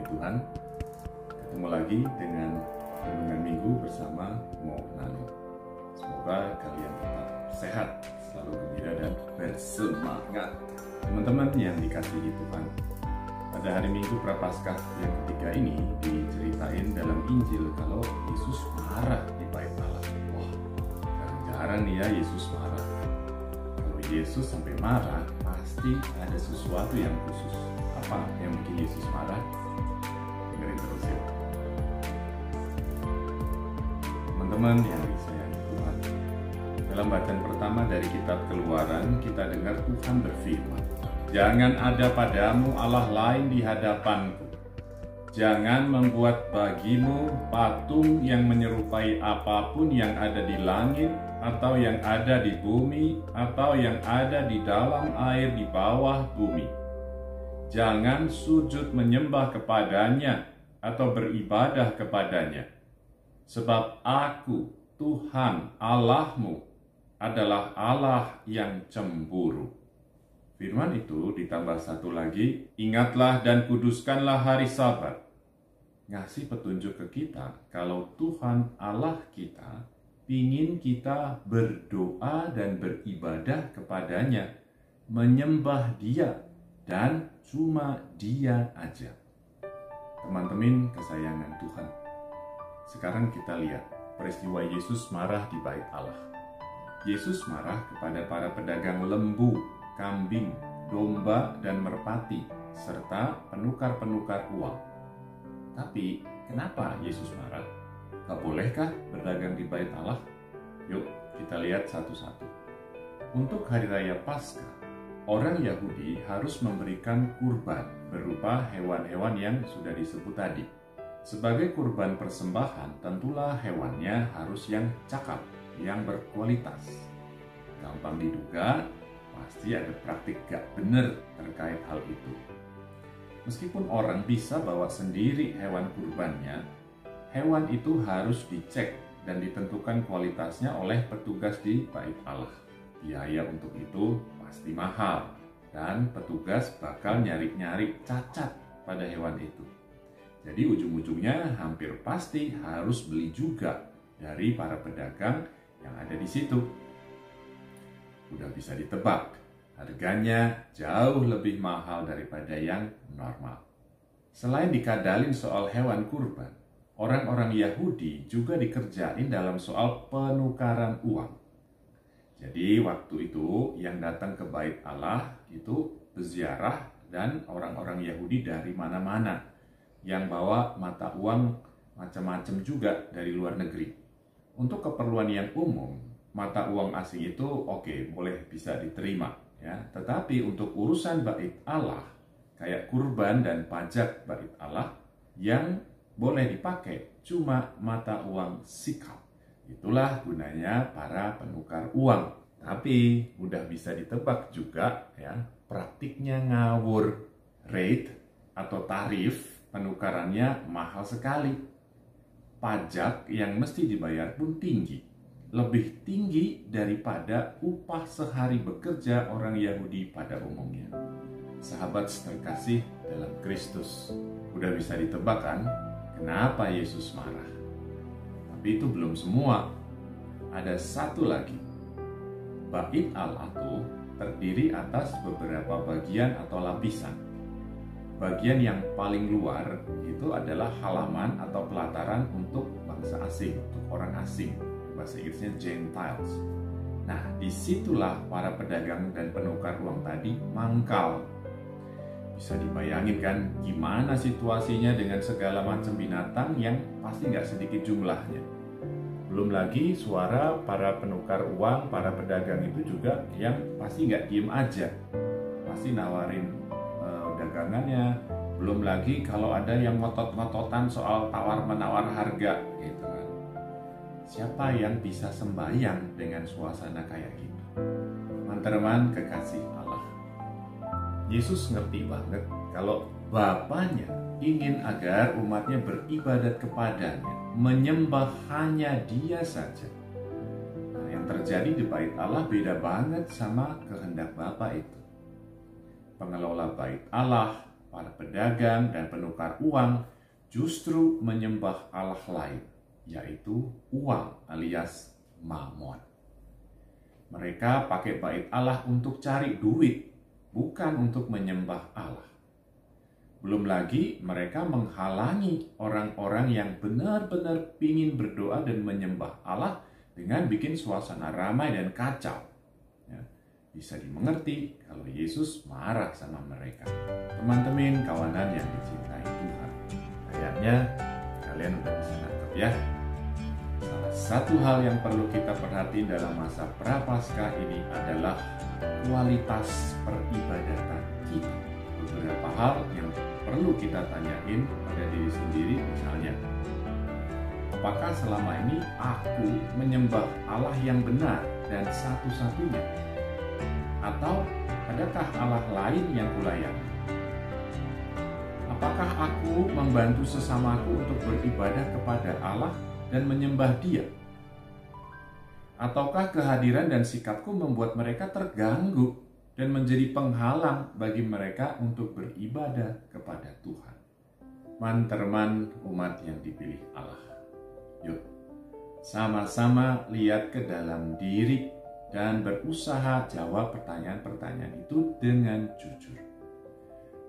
kasih Tuhan, ketemu lagi dengan Renungan Minggu bersama Mo Nano. Semoga kalian tetap sehat, selalu gembira dan bersemangat. Teman-teman yang dikasihi Tuhan, pada hari Minggu Prapaskah yang ketiga ini diceritain dalam Injil kalau Yesus marah di bait Allah. Wah, jarang-jarang nih ya Yesus marah. Kalau Yesus sampai marah, pasti ada sesuatu yang khusus. Apa yang bikin Yesus marah? Dengerin terus ya. Teman-teman yang disayangi Tuhan, dalam bacaan pertama dari kitab Keluaran, kita dengar Tuhan berfirman, "Jangan ada padamu Allah lain di hadapanku. Jangan membuat bagimu patung yang menyerupai apapun yang ada di langit, atau yang ada di bumi, atau yang ada di dalam air di bawah bumi. Jangan sujud menyembah kepadanya atau beribadah kepadanya. Sebab aku, Tuhan Allahmu, adalah Allah yang cemburu." Firman itu ditambah satu lagi, "Ingatlah dan kuduskanlah hari Sabat." Ngasih petunjuk ke kita kalau Tuhan Allah kita ingin kita berdoa dan beribadah kepadanya, menyembah Dia, dan cuma Dia aja. Teman-teman kesayangan Tuhan, sekarang kita lihat peristiwa Yesus marah di bait Allah. Yesus marah kepada para pedagang lembu, kambing, domba, dan merpati, serta penukar-penukar uang. Tapi kenapa Yesus marah? Gak bolehkah berdagang di bait Allah? Yuk kita lihat satu-satu. Untuk hari raya Paskah, orang Yahudi harus memberikan kurban berupa hewan-hewan yang sudah disebut tadi. Sebagai kurban persembahan, tentulah hewannya harus yang cakep, yang berkualitas. Gampang diduga, pasti ada praktik gak benar terkait hal itu. Meskipun orang bisa bawa sendiri hewan kurbannya, hewan itu harus dicek dan ditentukan kualitasnya oleh petugas di bait Allah. Biaya untuk itu pasti mahal, dan petugas bakal nyari-nyari cacat pada hewan itu. Jadi ujung-ujungnya hampir pasti harus beli juga dari para pedagang yang ada di situ. Udah bisa ditebak, harganya jauh lebih mahal daripada yang normal. Selain dikadalin soal hewan kurban, orang-orang Yahudi juga dikerjain dalam soal penukaran uang. Jadi waktu itu yang datang ke bait Allah itu berziarah dan orang-orang Yahudi dari mana-mana yang bawa mata uang macam-macam juga dari luar negeri. Untuk keperluan yang umum, mata uang asing itu oke, boleh bisa diterima ya. Tetapi untuk urusan bait Allah, kayak kurban dan pajak bait Allah, yang boleh dipakai cuma mata uang sikap. Itulah gunanya para penukar uang. Tapi udah bisa ditebak juga ya, praktiknya ngawur. Rate atau tarif penukarannya mahal sekali. Pajak yang mesti dibayar pun tinggi. Lebih tinggi daripada upah sehari bekerja orang Yahudi pada umumnya. Sahabat terkasih dalam Kristus, udah bisa ditebak kan kenapa Yesus marah? Tapi itu belum semua. Ada satu lagi. Bait Allah itu terdiri atas beberapa bagian atau lapisan. Bagian yang paling luar itu adalah halaman atau pelataran untuk bangsa asing, untuk orang asing. Bahasa Inggrisnya Gentiles. Nah, disitulah para pedagang dan penukar uang tadi mangkal. Bisa dibayangin kan gimana situasinya dengan segala macam binatang yang pasti nggak sedikit jumlahnya. Belum lagi suara para penukar uang, para pedagang itu juga yang pasti nggak diem aja. Pasti nawarin dagangannya. Belum lagi kalau ada yang ngotot-ngototan soal tawar-menawar harga gitu kan. Siapa yang bisa sembahyang dengan suasana kayak gitu? Teman-teman kekasih Allah, Yesus ngerti banget kalau Bapaknya ingin agar umatnya beribadat kepadanya, menyembah hanya Dia saja. Nah, yang terjadi di bait Allah beda banget sama kehendak Bapa itu. Pengelola bait Allah para pedagang dan penukar uang justru menyembah Allah lain, yaitu uang alias Mammon. Mereka pakai bait Allah untuk cari duit, bukan untuk menyembah Allah. Belum lagi mereka menghalangi orang-orang yang benar-benar ingin berdoa dan menyembah Allah dengan bikin suasana ramai dan kacau. Ya, bisa dimengerti kalau Yesus marah sama mereka. Teman-teman, kawanan yang dicintai Tuhan, kayaknya kalian udah bisa nangkep ya. Salah satu hal yang perlu kita perhatiin dalam masa Prapaskah ini adalah kualitas peribadatan kita. Beberapa hal yang perlu kita tanyain pada diri sendiri, misalnya, apakah selama ini aku menyembah Allah yang benar dan satu-satunya? Atau adakah Allah lain yang kulayani? Apakah aku membantu sesamaku untuk beribadah kepada Allah dan menyembah Dia? Ataukah kehadiran dan sikapku membuat mereka terganggu dan menjadi penghalang bagi mereka untuk beribadah kepada Tuhan? Teman-teman umat yang dipilih Allah, yuk sama-sama lihat ke dalam diri dan berusaha jawab pertanyaan-pertanyaan itu dengan jujur.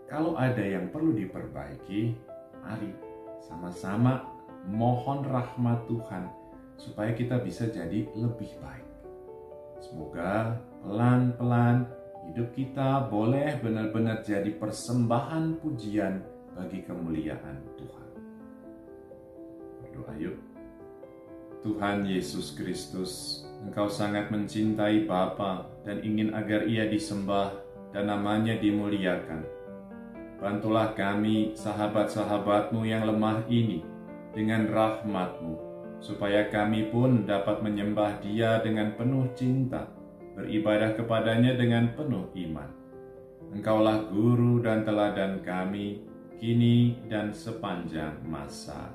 Kalau ada yang perlu diperbaiki, mari sama-sama mohon rahmat Tuhan supaya kita bisa jadi lebih baik. Semoga pelan-pelan hidup kita boleh benar-benar jadi persembahan pujian bagi kemuliaan Tuhan. Berdoa yuk. Tuhan Yesus Kristus, Engkau sangat mencintai Bapa dan ingin agar Ia disembah dan namanya dimuliakan. Bantulah kami, sahabat-sahabat-Mu yang lemah ini, dengan rahmat-Mu, supaya kami pun dapat menyembah Dia dengan penuh cinta, beribadah kepadanya dengan penuh iman. Engkaulah guru dan teladan kami, kini dan sepanjang masa.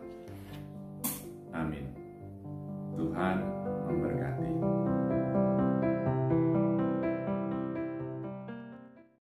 Amin. Tuhan